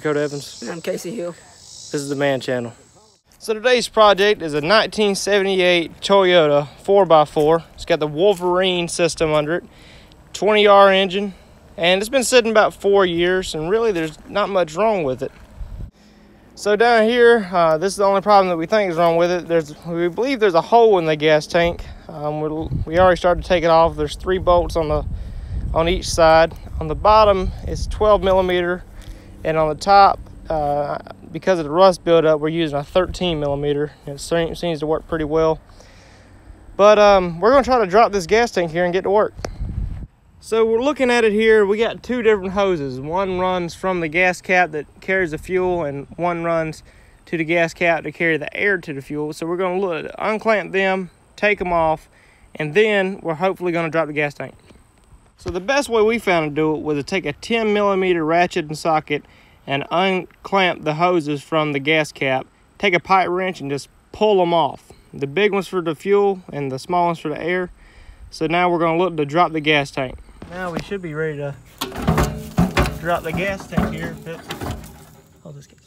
Dakota Evans. And I'm Kasey Hill. This is the Man Channel. So today's project is a 1978 Toyota 4x4. It's got the Wolverine system under it, 20R engine, and it's been sitting about 4 years, and really there's not much wrong with it. So down here, this is the only problem that we think is wrong with it. We believe there's a hole in the gas tank. We already started to take it off. There's 3 bolts on each side. On the bottom, it's 12 millimeter, and on the top, because of the rust buildup, we're using a 13 millimeter. It seems to work pretty well. But we're going to try to drop this gas tank here and get to work. So we're looking at it here. We got 2 different hoses. One runs from the gas cap that carries the fuel, and one runs to the gas cap to carry the air to the fuel. So we're going to unclamp them, take them off, and then we're hopefully going to drop the gas tank. So the best way we found to do it was to take a 10 millimeter ratchet and socket and unclamp the hoses from the gas cap, take a pipe wrench and just pull them off. The big ones for the fuel and the small ones for the air. So now we're going to look to drop the gas tank. Now we should be ready to drop the gas tank here. Hold this, Kasey.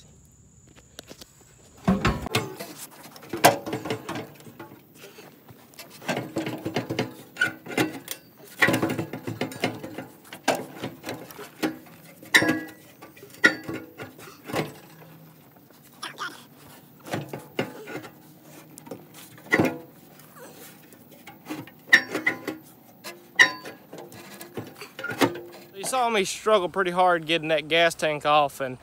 You saw me struggle pretty hard getting that gas tank off, and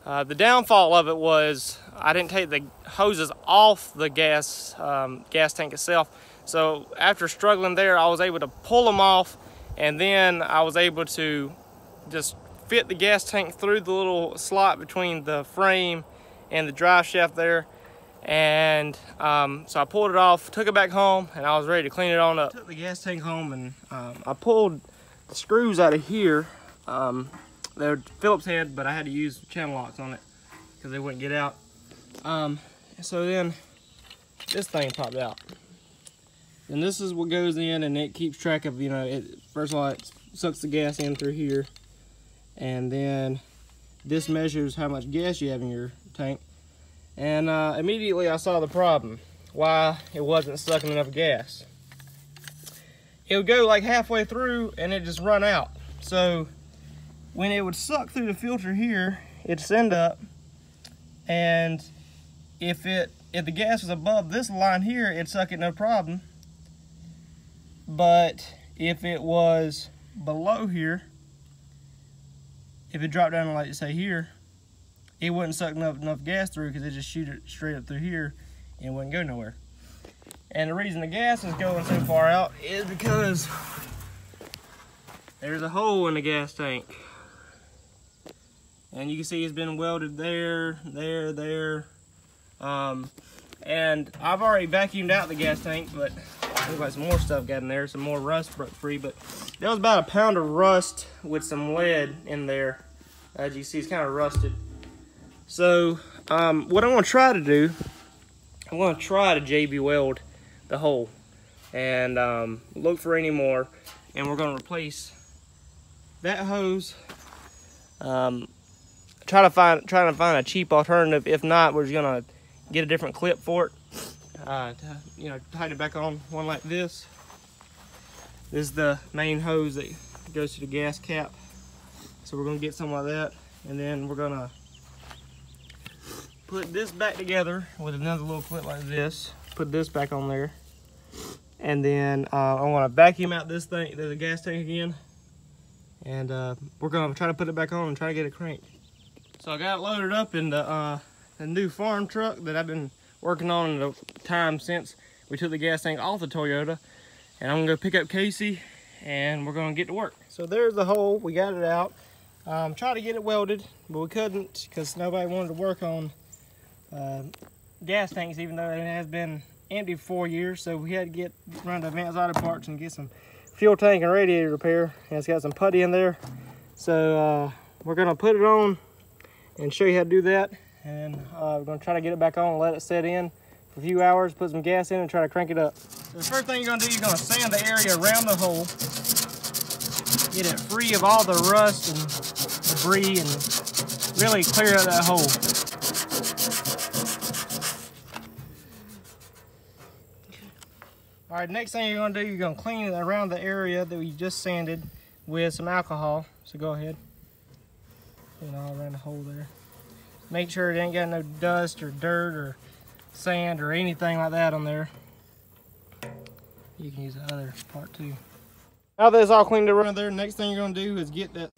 the downfall of it was I didn't take the hoses off the gas tank itself. So after struggling there, I was able to pull them off, and then I was able to just fit the gas tank through the little slot between the frame and the drive shaft there. And so I pulled it off, took it back home, and I was ready to clean it on up. Took the gas tank home, and I pulled the screws out of here. They're Phillips head, but I had to use channel locks on it because they wouldn't get out. So then this thing popped out, and this is what goes in, and it keeps track of, first of all, it sucks the gas in through here, and then this measures how much gas you have in your tank. And immediately I saw the problem, why it wasn't sucking enough gas. It would go like halfway through and it just run out. So when it would suck through the filter here, it'd send up, and if the gas was above this line here, it'd suck it no problem. But if it was below here, if it dropped down to, like, say here, it wouldn't suck enough gas through, because it just shoot it straight up through here and it wouldn't go nowhere. And the reason the gas is going so far out is because there's a hole in the gas tank. And you can see it's been welded there. And I've already vacuumed out the gas tank, but looks like some more stuff got in there, some more rust broke free. But there was about a pound of rust with some lead in there. As you see, it's kind of rusted. So what I'm going to try to do, I'm going to try to JB weld the hole and look for any more, and we're going to replace that hose. Try to find a cheap alternative. If not, we're just going to get a different clip for it. Tighten it back on one like this. This is the main hose that goes to the gas cap. So we're going to get something like that, and then we're going to put this back together with another little clip like this. Put this back on there, and then I want to vacuum out this thing, the gas tank again, and we're going to try to put it back on and try to get it cranked. So I got it loaded up in the new farm truck that I've been working on in the time since we took the gas tank off the Toyota, and I'm going to go pick up Kasey, and we're going to get to work. So there's the hole. We got it out. Tried to get it welded, but we couldn't because nobody wanted to work on gas tanks, even though it has been empty for 4 years. So we had to run to Advanced Auto Parts and get some fuel tank and radiator repair, and it's got some putty in there. So we're going to put it on and show you how to do that, and we're going to try to get it back on and let it set in for a few hours, put some gas in, and try to crank it up. So the first thing you're going to do, you're going to sand the area around the hole, get it free of all the rust and debris and really clear out that hole. All right, next thing you're gonna do, you're gonna clean around the area that we just sanded with some alcohol. So go ahead, clean all around the hole there. Make sure it ain't got no dust or dirt or sand or anything like that on there. You can use the other part too. Now that it's all cleaned around there, next thing you're gonna do is get the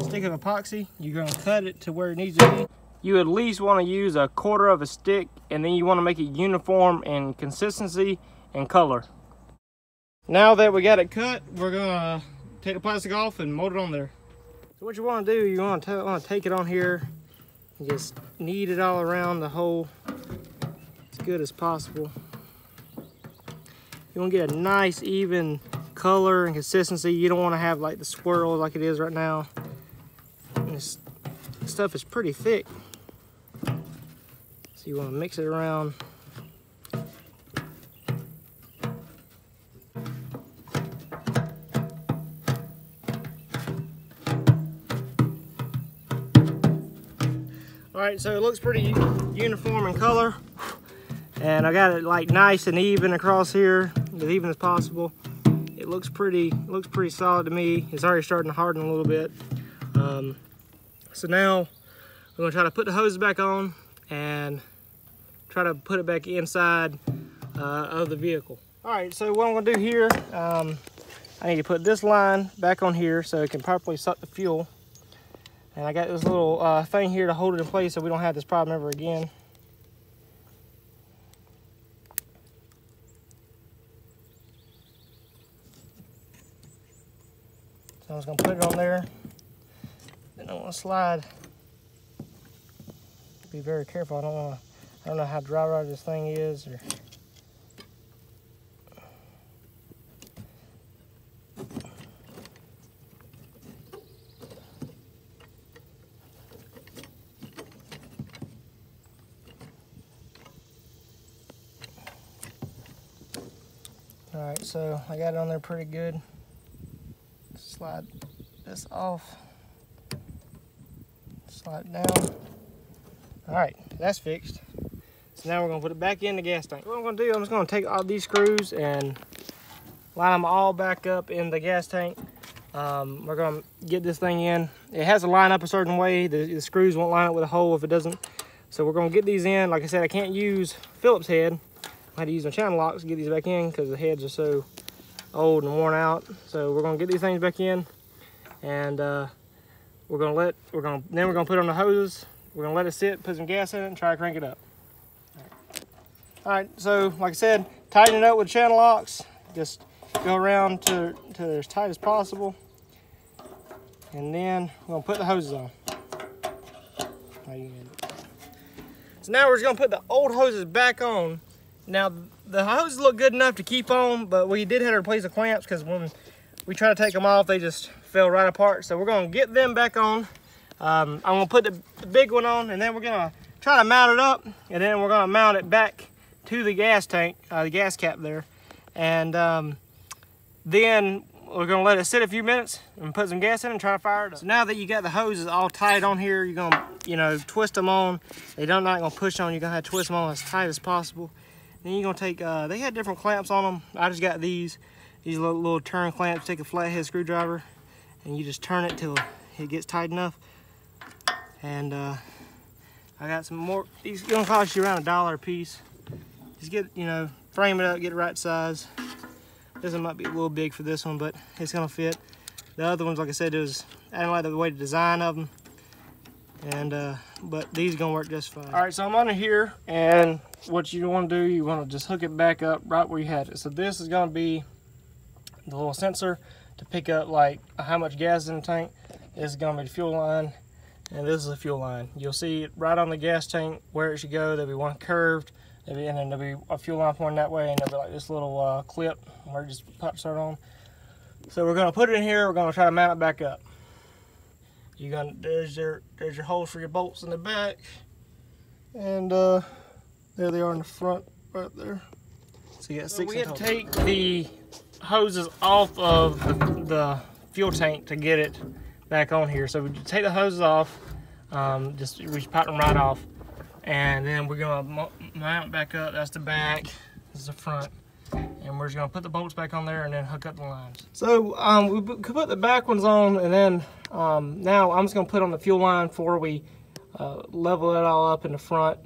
stick of epoxy. You're gonna cut it to where it needs to be. You at least wanna use 1/4 of a stick, and then you wanna make it uniform in consistency and color. Now that we got it cut, we're gonna take the plastic off and mold it on there. So what you wanna do, you wanna take it on here and just knead it all around the hole as good as possible. You want to get a nice even color and consistency. You don't want to have like the swirls like it is right now. And this stuff is pretty thick, so you want to mix it around. All right, so it looks pretty uniform in color, and I got it like nice and even across here, as even as possible. It looks pretty solid to me. It's already starting to harden a little bit. So now we're gonna try to put the hoses back on and try to put it back inside of the vehicle. All right, so what I'm gonna do here, I need to put this line back on here so it can properly suck the fuel. And I got this little thing here to hold it in place so we don't have this problem ever again. So I'm just gonna put it on there. Then I want to slide. Be very careful. I don't know how dry rotted this thing is, or all right, so I got it on there pretty good. Slide this off, slide it down. All right, that's fixed. So now we're gonna put it back in the gas tank. What I'm gonna do, I'm just gonna take all these screws and line them all back up in the gas tank. We're gonna get this thing in. It has to line up a certain way. The screws won't line up with a hole if it doesn't. So we're gonna get these in. Like I said, I can't use Phillips head. I had to use my channel locks to get these back in because the heads are so old and worn out. So we're gonna get these things back in, and then we're gonna put it on the hoses. We're gonna let it sit, put some gas in it, and try to crank it up. All right, so like I said, tighten it up with channel locks. Just go around to as tight as possible, and then we're gonna put the hoses on. So now we're just gonna put the old hoses back on. Now, the hoses look good enough to keep on, but we did have to replace the clamps because when we try to take them off, they just fell right apart. So we're gonna get them back on. I'm gonna put the big one on, and then we're gonna try to mount it up, and then we're gonna mount it back to the gas tank, the gas cap there. And then we're gonna let it sit a few minutes and put some gas in and try to fire it up. So now that you got the hoses all tight on here, you're gonna, twist them on. They're not gonna push on, you're gonna have to twist them on as tight as possible. Then you're gonna take, they had different clamps on them. I just got these little turn clamps. Take a flathead screwdriver and you just turn it till it gets tight enough. And I got some more. These gonna cost you around $1 a piece. Just get, frame it up, get the right size. This one might be a little big for this one, but it's gonna fit. The other ones, like I said, I don't like the way the design of them. And but these are gonna work just fine. All right, so I'm under here, and what you want to do, you want to just hook it back up right where you had it. So this is gonna be the little sensor to pick up like how much gas is in the tank. This is gonna be the fuel line, and this is the fuel line. You'll see it right on the gas tank where it should go. There'll be one curved, and then there'll be a fuel line pointing that way, and there'll be like this little clip where it just pops right on. So we're gonna put it in here. We're gonna try to mount it back up. There's your holes for your bolts in the back, and there they are in the front right there. So you got 6 in total. We had to take the hoses off of the fuel tank to get it back on here. So we take the hoses off. Just we pop them right off. And then we're gonna mount back up. That's the back, this is the front. And we're just gonna put the bolts back on there and then hook up the lines. So we put the back ones on, and then now I'm just gonna put on the fuel line before we level it all up in the front.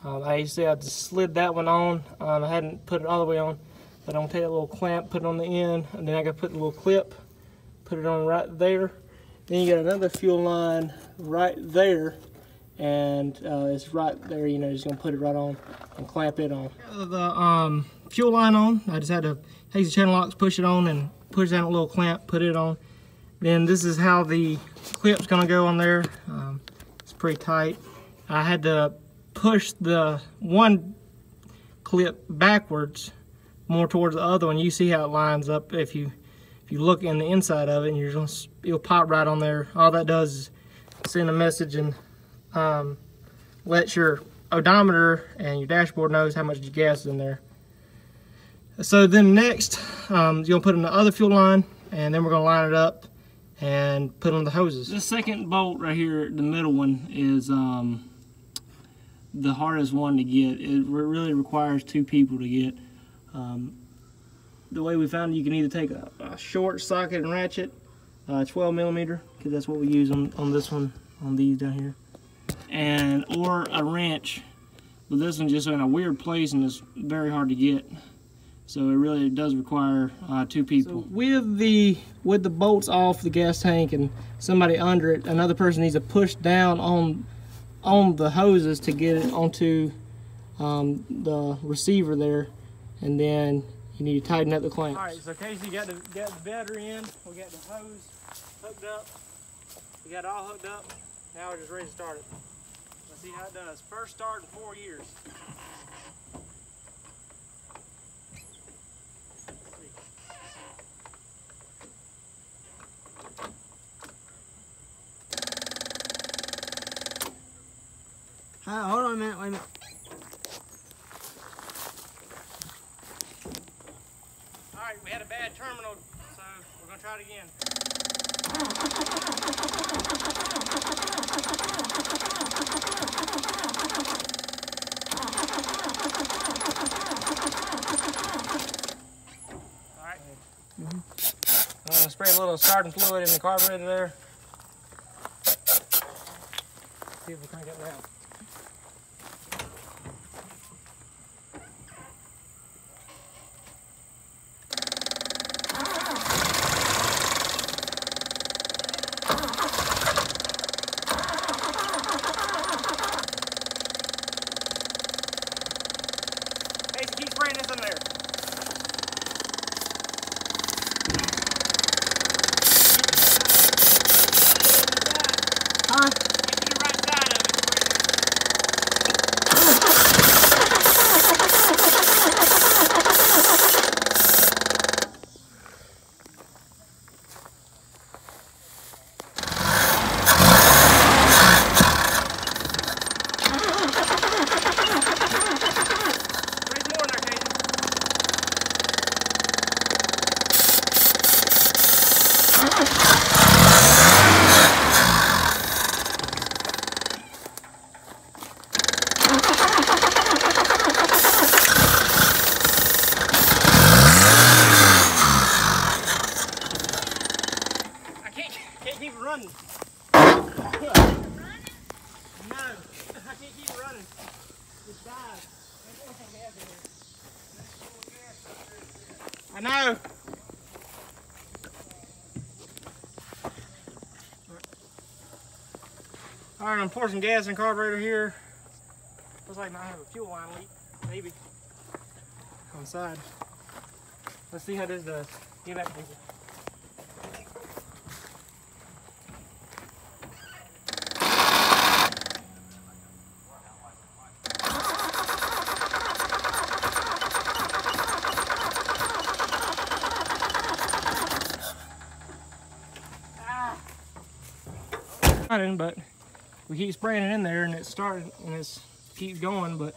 I just slid that one on. I hadn't put it all the way on, but I'm gonna take that little clamp, put it on the end, and then I gotta put the little clip, put it on right there. Then you got another fuel line right there, and it's right there. You know, just gonna put it right on and clamp it on. The fuel line on. I just had to take the channel locks, push it on, and push down a little clamp, put it on. Then this is how the clip's gonna go on there. It's pretty tight. I had to push the one clip backwards more towards the other one. You see how it lines up. If you look in the inside of it, and it'll pop right on there. All that does is send a message and lets your odometer and your dashboard knows how much gas is in there. So then next, you're gonna put in the other fuel line, and then we're gonna line it up and put on the hoses. This second bolt right here, the middle one, is the hardest one to get. It really requires two people to get. The way we found it, you can either take a short socket and ratchet, 12 millimeter, because that's what we use on this one, on these down here, or a wrench. But this one's just in a weird place and it's very hard to get. So it really does require two people. So with the bolts off the gas tank and somebody under it, another person needs to push down on the hoses to get it onto the receiver there, and then you need to tighten up the clamps. All right, so Kasey got the battery in, we got the hose hooked up, we got it all hooked up. Now we're just ready to start it. Let's see how it does. First start in 4 years. Hold on a minute, wait a minute. Alright, we had a bad terminal, so we're going to try it again. Alright. I'm going to spray a little starting fluid in the carburetor there. See if we crank it now. Keep spraying this in there. Huh? Get to the right side of it. running. No, I can't keep it running. It dies. I know. All right, I'm pouring some gas in the carburetor here. Looks like I might have a fuel line leak, maybe, on the side. Let's see how this does. Give that to me. But we keep spraying it in there, and it started, and it keeps going. But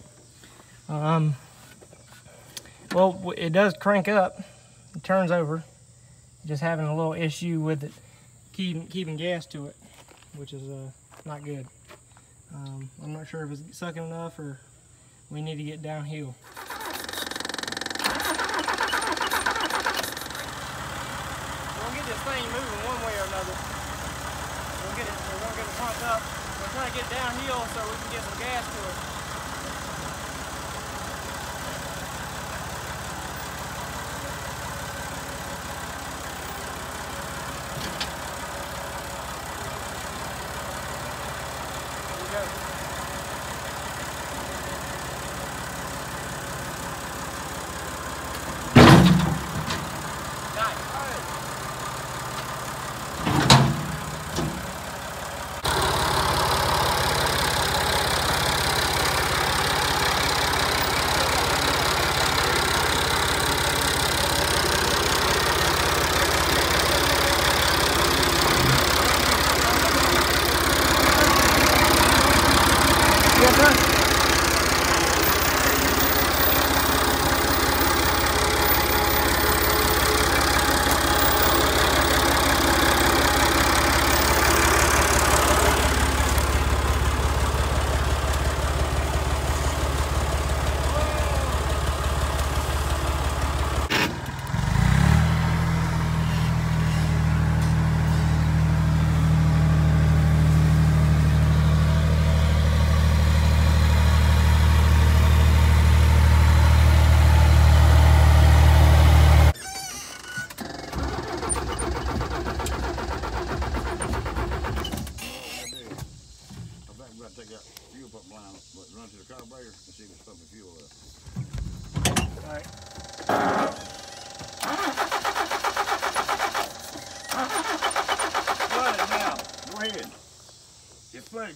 well, it does crank up. It turns over. Just having a little issue with it keeping gas to it, which is not good. I'm not sure if it's sucking enough or we need to get downhill. We're gonna get this thing moving one way or another. We're gonna get it pumped up. We're trying to get downhill so we can get some gas to it.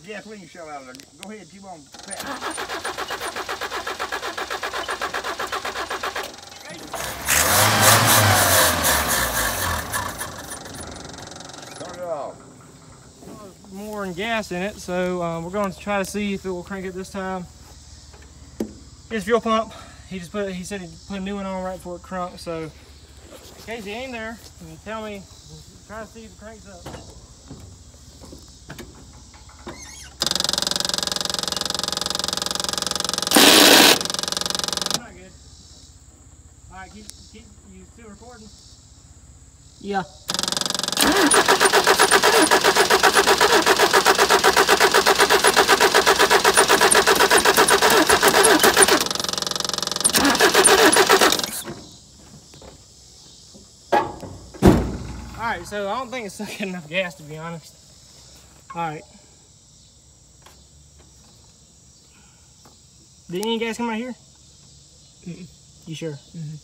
Gasoline shell out of there. Go ahead, keep on patting. Turn it off. More than gas in it, so we're going to try to see if it will crank it this time. Here's fuel pump. He said he'd put a new one on right before it crunked. So, Kasey, aim there and tell me. Try to see if it cranks up. Alright, keep, you still recording? Yeah. Alright, so I don't think it's sucking enough gas, to be honest. Alright. Did any gas come out here? Mm-mm. You sure? Mm-hmm.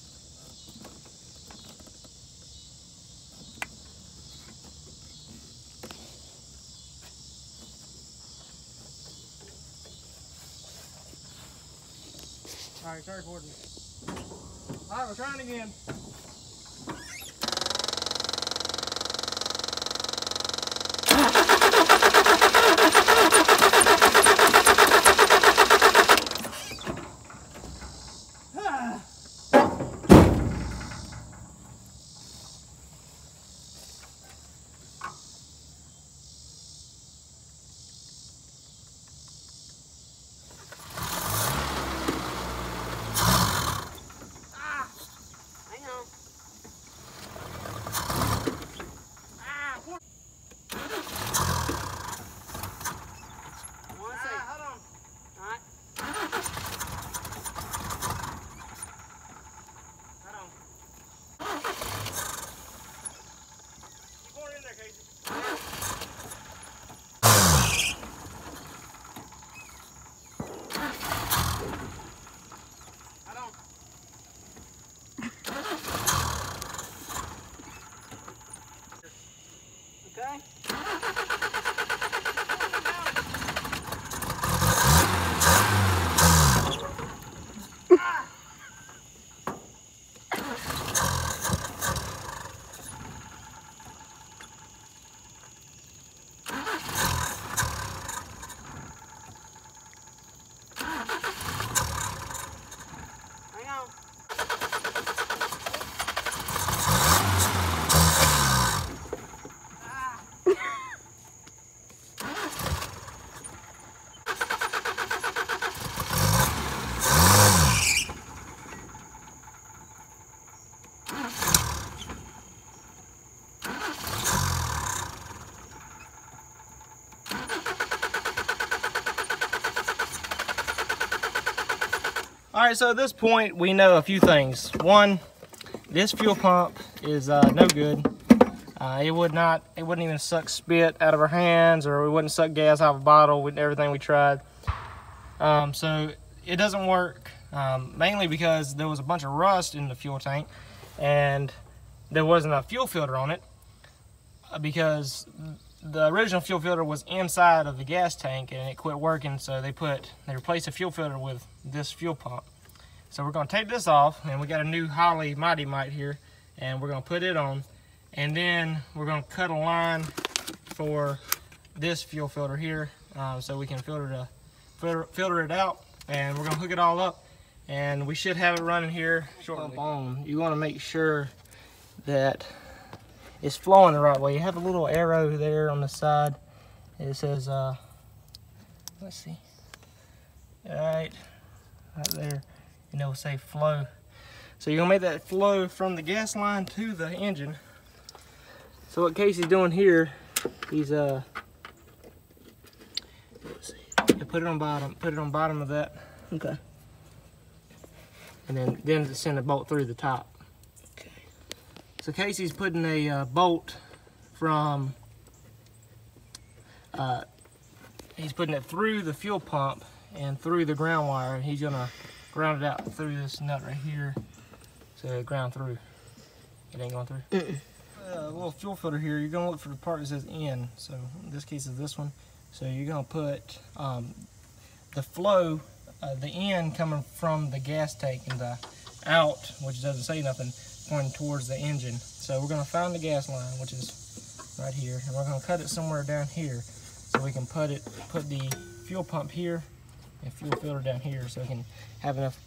Alright, start recording. Alright, we're trying again. Hang on. right, so at this point, we know a few things. One, this fuel pump is no good. It wouldn't even suck spit out of our hands, or it wouldn't suck gas out of a bottle with everything we tried. So it doesn't work, mainly because there was a bunch of rust in the fuel tank, and there wasn't a fuel filter on it, because the original fuel filter was inside of the gas tank and it quit working, so they replaced the fuel filter with this fuel pump. So we're going to take this off, and we got a new Holley Mighty Mite here, and we're going to put it on, and then we're going to cut a line for this fuel filter here, so we can filter it out, and we're going to hook it all up, and we should have it running here shortly. You want to make sure that it's flowing the right way. You have a little arrow there on the side. It says, let's see, right there, and it'll say flow. So you're gonna make that flow from the gas line to the engine. So what Kasey's doing here, he's let's see, you put it on bottom of that. Okay. And then send the bolt through the top. So Kasey's putting a bolt from, he's putting it through the fuel pump and through the ground wire. He's gonna ground it out through this nut right here, so it ground through. It ain't going through. A little fuel filter here, you're gonna look for the part that says in. So in this case is this one. So you're gonna put the flow, the in coming from the gas tank, and the out, which doesn't say nothing, pointing towards the engine. So we're going to find the gas line, which is right here, and we're going to cut it somewhere down here, so we can put the fuel pump here and fuel filter down here, so we can have enough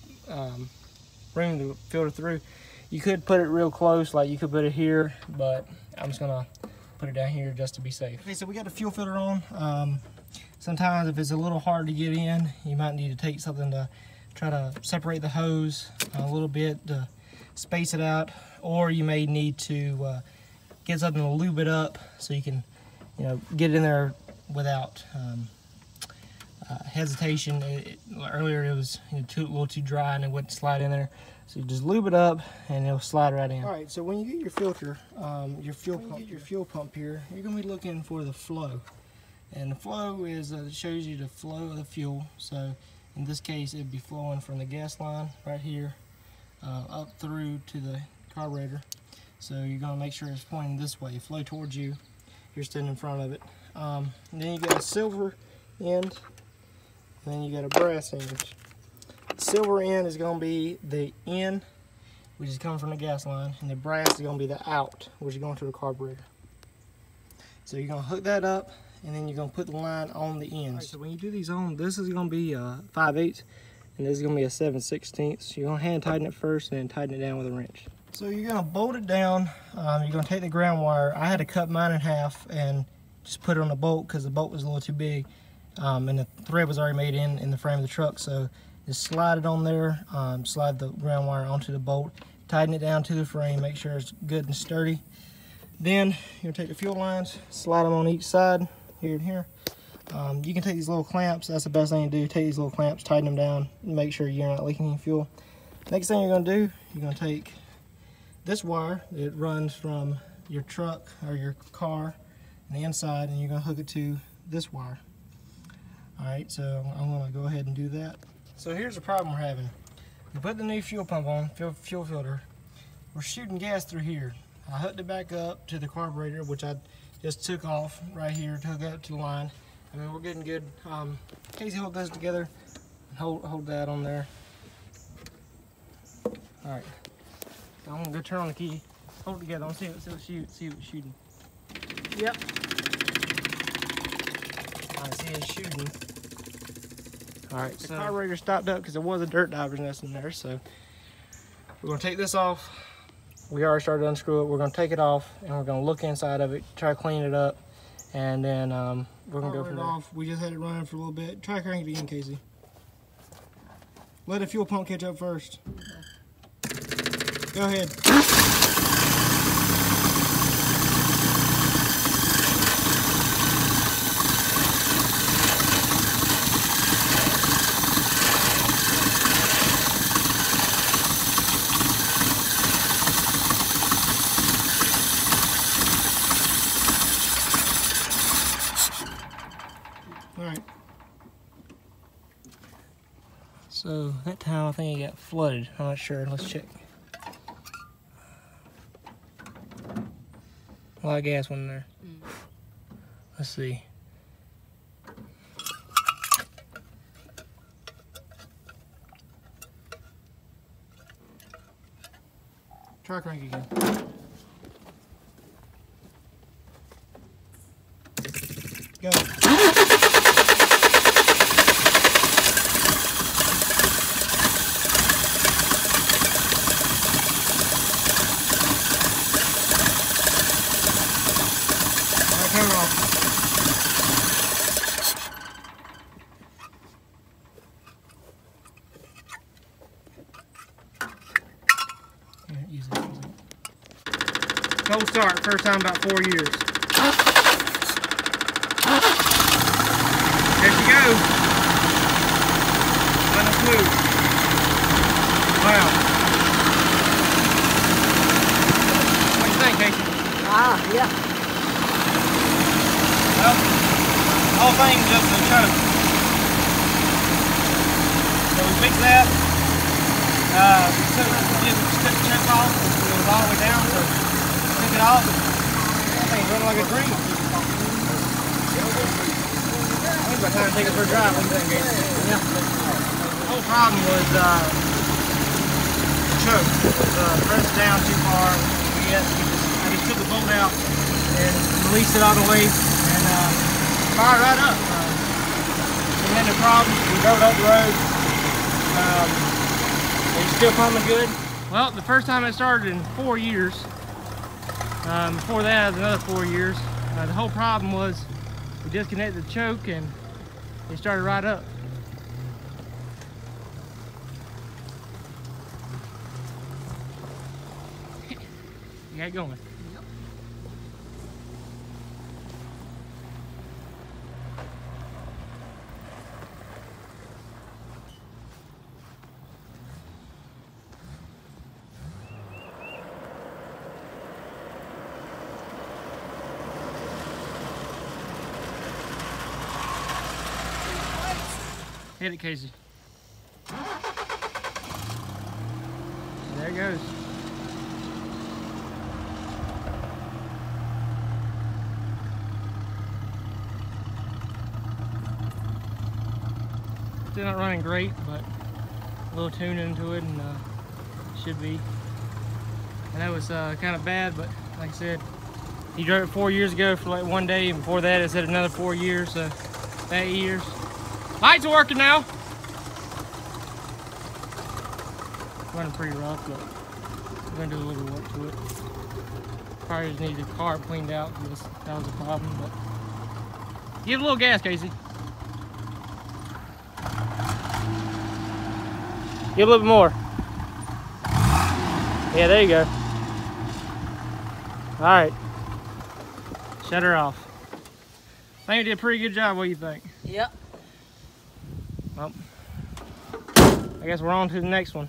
room to filter through. You could put it real close, like you could put it here, but I'm just going to put it down here just to be safe. Okay, so we got the fuel filter on. Sometimes if it's a little hard to get in, you might need to take something to try to separate the hose a little bit to space it out, or you may need to get something to lube it up so you can, get it in there without hesitation. Earlier it was a little too dry and it wouldn't slide in there, so you just lube it up and it'll slide right in. All right, so when you get your filter, your fuel pump here, you're gonna be looking for the flow, and the flow is it shows you the flow of the fuel. So in this case, it'd be flowing from the gas line right here up through to the carburetor. So you're going to make sure it's pointing this way, flow towards you. You're standing in front of it. And then you got a silver end, and then you got a brass end. The silver end is going to be the in, which is coming from the gas line, and the brass is going to be the out, which is going to the carburetor. So you're going to hook that up, and then you're going to put the line on the ends. Right, so when you do these on, this is going to be 5/8, and this is going to be a 7/16. So you're going to hand tighten it first and then tighten it down with a wrench. So you're going to bolt it down. You're going to take the ground wire. I had to cut mine in half and just put it on the bolt because the bolt was a little too big, and the thread was already made in the frame of the truck. So just slide it on there, slide the ground wire onto the bolt, tighten it down to the frame, make sure it's good and sturdy. Then you're going to take the fuel lines, slide them on each side, here and here. You can take these little clamps. That's the best thing to do. Take these little clamps, tighten them down, and make sure you're not leaking any fuel. Next thing you're going to do, you're going to take this wire that runs from your truck or your car on the inside, and you're going to hook it to this wire. Alright, so I'm going to go ahead and do that. So here's the problem we're having. We put the new fuel pump on, fuel filter. We're shooting gas through here. I hooked it back up to the carburetor, which I just took off right here to hook up to the line. I mean, we're getting good. Kasey, hold those together and hold that on there. All right, I'm gonna go turn on the key. Hold it together. I'm gonna see what's shooting. Yep. I see it's shooting. All right, so the carburetor stopped up because there was a dirt diver's nest in there. So we're gonna take this off. We already started to unscrew it. We're gonna take it off and we're gonna look inside of it, try to clean it up, and then we're gonna go from there. We just had it running for a little bit. Try cranking it again, Kasey. Let the fuel pump catch up first. Go ahead. that time I think it got flooded. I'm not sure. Let's check. A lot of gas went in there. Let's see. Try crank again. Go. Camera off. Use it. Cold start, first time about 4 years. There she goes. Nice and smooth. Wow. What do you think, Kasey? Yeah. Well, the whole thing's just a choke. So we fixed that. Took the choke off. It was all the way down, so took it off. That thing's running like a dream. I think by the time to take it for a drive, what do you think, Kasey? Yeah. The whole problem was the choke. It was pressed down too far. I just took the bolt out and released it all the way. And fired right up. We had no problems. We drove it up the road. It's still pumping good. Well, the first time it started in 4 years. Before that, it was another 4 years. The whole problem was we disconnected the choke and it started right up. You got it going. Hit it, Kasey. There it goes. Still not running great, but a little tuning to it and should be. I know it's kind of bad, but like I said, he drove it 4 years ago for like 1 day, and before that it said another 4 years, so 8 years. Lights are working now. Running pretty rough, but I'm gonna do a little work to it. Probably just need the carb cleaned out because that was a problem, but give it a little gas, Kasey. Give a little bit more. Yeah, there you go. All right. Shut her off. I think you did a pretty good job. What do you think? Yep. Well, I guess we're on to the next one,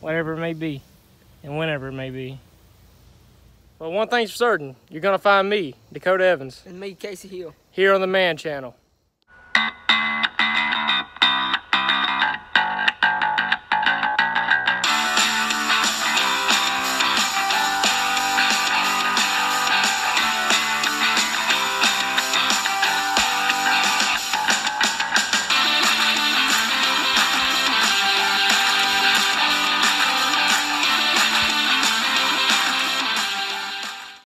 whatever it may be, and whenever it may be. Well, one thing's for certain, you're gonna find me, Dakota Evans, And me, Kasey Hill. here on the Man Channel.